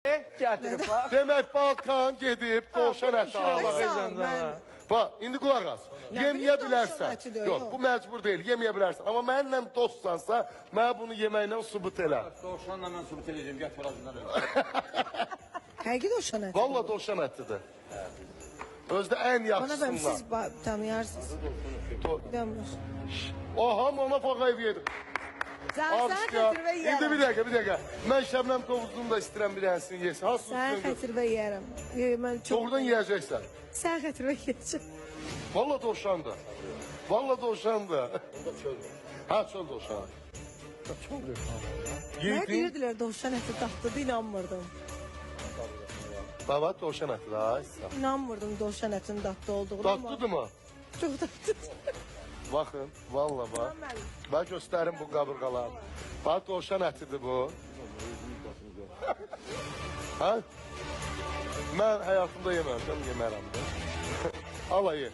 Gətirib bax. Demək Balkan gedib dovşan əti alır. Azərbaycanda. Bax, indi qulaq as. Yeməyə bileyim, dovşan bilərsən. əti də Yox, yox. bu məcbur deyil, yeməyə bilərsən. Amma mənimlə dostsansa, mənə bunu yeməklə sübut elə. Dovşanla mən sübut edəcəm, gətir azından öyle. Həqiqi dovşan əti. Valla dovşan ətidir. Özdə ən Bana ben yaxşısından. siz tanıyarsınız. Bilmiyorum. O hamı ona Faqayev yedi. Sen Alışqa. xətir və İndi bir yeyərəm. dəqiqə. Mən Şəbnəm tovuzunu da istəyirəm bir dənəsini yesin. Ha, Sen sus. xətir və yeyərəm. Mən çox... Doğrudan yeyəcəksən. Sen xətir və yeyəcəm. Valla dovşandır. Valla dovşandır. Ha, çöl dovşanı. Nə Yedin. deyirdilər dovşan əti tatlıdır, inanmırdım. Baba dovşan əti daha. İnanmırdım dovşan ətinin tatlı olduğunu ama. Tatlıdır mı? Çok tatlı. Baxın, valla bax. Bax göstərim bu qabırğaları. Bax dovşan ətidir bu. Ha? Mən həyatımda yeməmişəm, yemərəm də. Al ye.